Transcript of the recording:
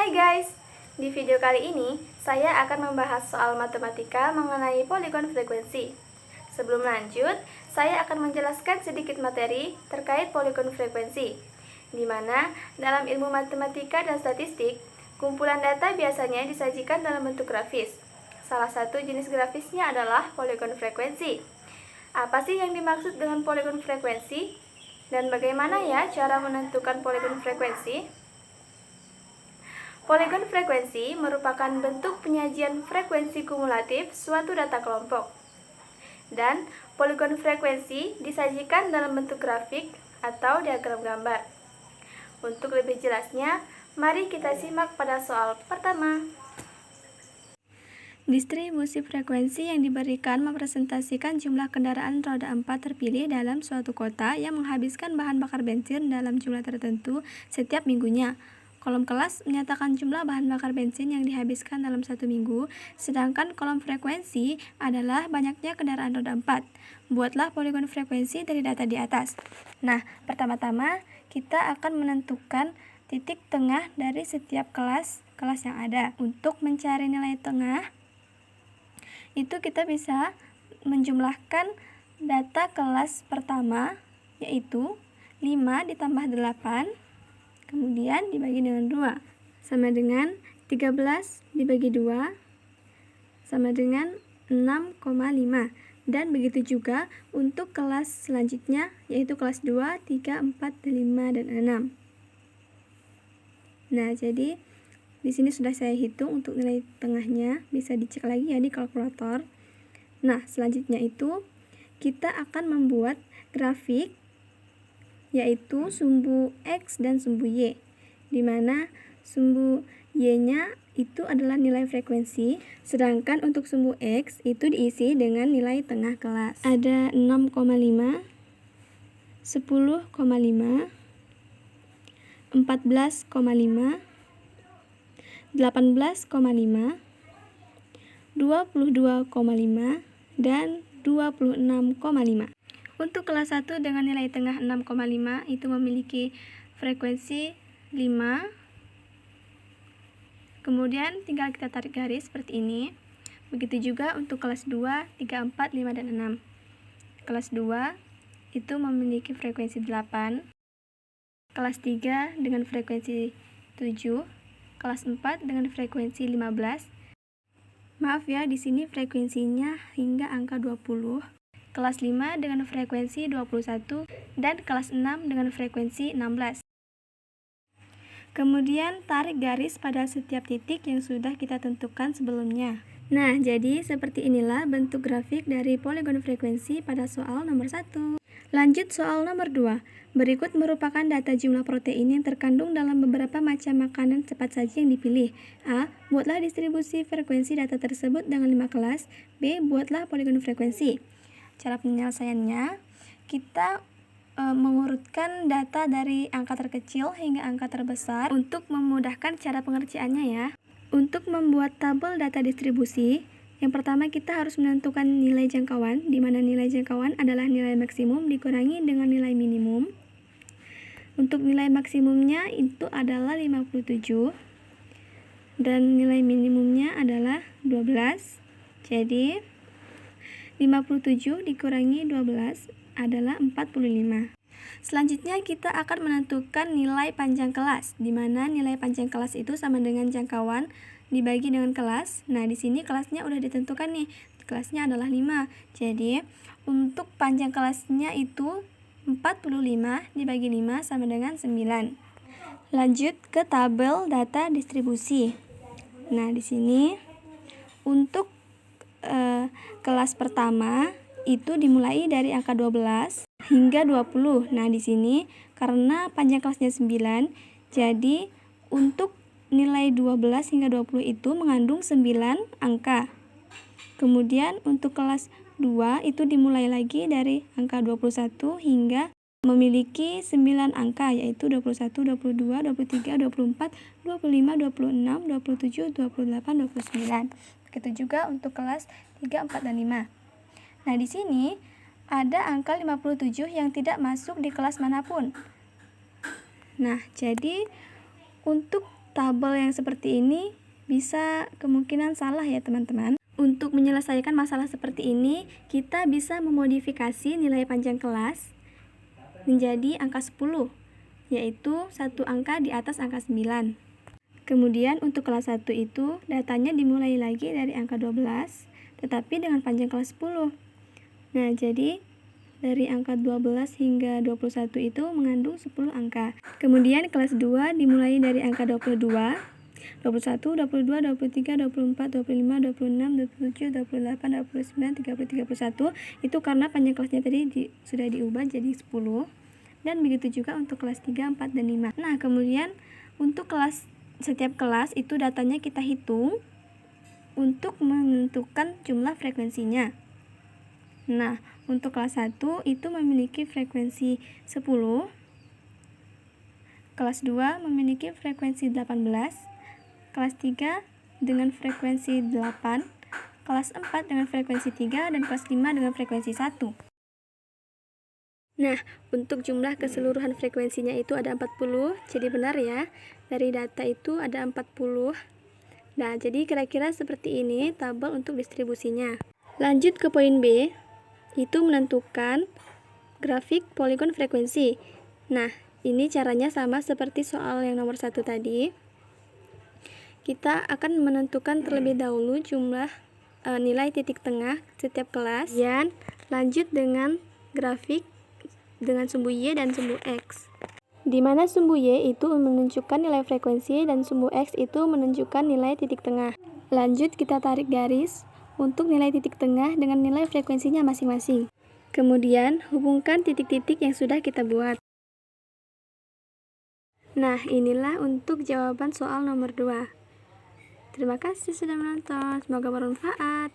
Hai guys, di video kali ini saya akan membahas soal matematika mengenai poligon frekuensi. Sebelum lanjut, saya akan menjelaskan sedikit materi terkait poligon frekuensi, di mana dalam ilmu matematika dan statistik, kumpulan data biasanya disajikan dalam bentuk grafis. Salah satu jenis grafisnya adalah poligon frekuensi. Apa sih yang dimaksud dengan poligon frekuensi? Dan bagaimana ya cara menentukan poligon frekuensi? Poligon frekuensi merupakan bentuk penyajian frekuensi kumulatif suatu data kelompok. Dan poligon frekuensi disajikan dalam bentuk grafik atau diagram gambar. Untuk lebih jelasnya, mari kita simak pada soal pertama. Distribusi frekuensi yang diberikan merepresentasikan jumlah kendaraan roda 4 terpilih dalam suatu kota yang menghabiskan bahan bakar bensin dalam jumlah tertentu setiap minggunya. Kolom kelas menyatakan jumlah bahan bakar bensin yang dihabiskan dalam satu minggu, sedangkan kolom frekuensi adalah banyaknya kendaraan roda 4. Buatlah poligon frekuensi dari data di atas. Nah, pertama-tama kita akan menentukan titik tengah dari setiap kelas yang ada. Untuk mencari nilai tengah, itu kita bisa menjumlahkan data kelas pertama, yaitu 5 ditambah 8, kemudian dibagi dengan 2, sama dengan 13 dibagi 2, sama dengan 6,5. Dan begitu juga untuk kelas selanjutnya, yaitu kelas 2, 3, 4, 5, dan 6. Nah, jadi di sini sudah saya hitung untuk nilai tengahnya, bisa dicek lagi ya di kalkulator. Nah, selanjutnya itu kita akan membuat grafik, yaitu sumbu X dan sumbu Y, di mana sumbu Y-nya itu adalah nilai frekuensi, sedangkan untuk sumbu X itu diisi dengan nilai tengah kelas. Ada 6,5, 10,5, 14,5, 18,5, 22,5, dan 26,5. Untuk kelas 1 dengan nilai tengah 6,5 itu memiliki frekuensi 5. Kemudian tinggal kita tarik garis seperti ini. Begitu juga untuk kelas 2, 3, 4, 5, dan 6. Kelas 2 itu memiliki frekuensi 8. Kelas 3 dengan frekuensi 7. Kelas 4 dengan frekuensi 15. Maaf ya, di sini frekuensinya hingga angka 20. Kelas 5 dengan frekuensi 21 dan kelas 6 dengan frekuensi 16. Kemudian tarik garis pada setiap titik yang sudah kita tentukan sebelumnya. Nah, jadi seperti inilah bentuk grafik dari poligon frekuensi pada soal nomor 1. Lanjut soal nomor 2. Berikut merupakan data jumlah protein yang terkandung dalam beberapa macam makanan cepat saji yang dipilih. A. Buatlah distribusi frekuensi data tersebut dengan 5 kelas. B. Buatlah poligon frekuensi. Cara penyelesaiannya, kita mengurutkan data dari angka terkecil hingga angka terbesar untuk memudahkan cara pengerjaannya ya. Untuk membuat tabel data distribusi, yang pertama kita harus menentukan nilai jangkauan, di mana nilai jangkauan adalah nilai maksimum dikurangi dengan nilai minimum. Untuk nilai maksimumnya itu adalah 57 dan nilai minimumnya adalah 12. Jadi 57 dikurangi 12 adalah 45. Selanjutnya kita akan menentukan nilai panjang kelas, di mana nilai panjang kelas itu sama dengan jangkauan dibagi dengan kelas. Nah, di sini kelasnya udah ditentukan nih. Kelasnya adalah 5. Jadi, untuk panjang kelasnya itu 45 dibagi 5 sama dengan 9. Lanjut ke tabel data distribusi. Nah, di sini untuk kelas pertama itu dimulai dari angka 12 hingga 20. Nah, di sini karena panjang kelasnya 9, jadi untuk nilai 12 hingga 20 itu mengandung 9 angka. Kemudian untuk kelas 2 itu dimulai lagi dari angka 21 hingga memiliki 9 angka, yaitu 21, 22, 23, 24, 25, 26, 27, 28, 29. Begitu juga untuk kelas 3, 4, dan 5. Nah, di sini ada angka 57 yang tidak masuk di kelas manapun. Nah, jadi untuk tabel yang seperti ini bisa kemungkinan salah ya teman-teman. Untuk menyelesaikan masalah seperti ini, kita bisa memodifikasi nilai panjang kelas menjadi angka 10, yaitu satu angka di atas angka 9. Kemudian untuk kelas 1 itu datanya dimulai lagi dari angka 12, tetapi dengan panjang kelas 10. Nah, jadi dari angka 12 hingga 21 itu mengandung 10 angka. Kemudian kelas 2 dimulai dari angka 22, 21, 22, 23, 24, 25, 26, 27, 28, 29, 30, 31. Itu karena panjang kelasnya tadi sudah diubah jadi 10. Dan begitu juga untuk kelas 3, 4, dan 5. Nah, kemudian untuk setiap kelas itu datanya kita hitung untuk menentukan jumlah frekuensinya. Nah, untuk kelas 1 itu memiliki frekuensi 10, kelas 2 memiliki frekuensi 18, kelas 3 dengan frekuensi 8, kelas 4 dengan frekuensi 3, dan kelas 5 dengan frekuensi 1. Nah, untuk jumlah keseluruhan frekuensinya itu ada 40, jadi benar ya, dari data itu ada 40. Nah, jadi kira-kira seperti ini tabel untuk distribusinya. Lanjut ke poin B, itu menentukan grafik poligon frekuensi. Nah, ini caranya sama seperti soal yang nomor 1 tadi. Kita akan menentukan terlebih dahulu jumlah nilai titik tengah setiap kelas, dan lanjut dengan grafik dengan sumbu Y dan sumbu X. Di mana sumbu Y itu menunjukkan nilai frekuensi dan sumbu X itu menunjukkan nilai titik tengah. Lanjut kita tarik garis untuk nilai titik tengah dengan nilai frekuensinya masing-masing. Kemudian hubungkan titik-titik yang sudah kita buat. Nah, inilah untuk jawaban soal nomor 2. Terima kasih sudah menonton, semoga bermanfaat.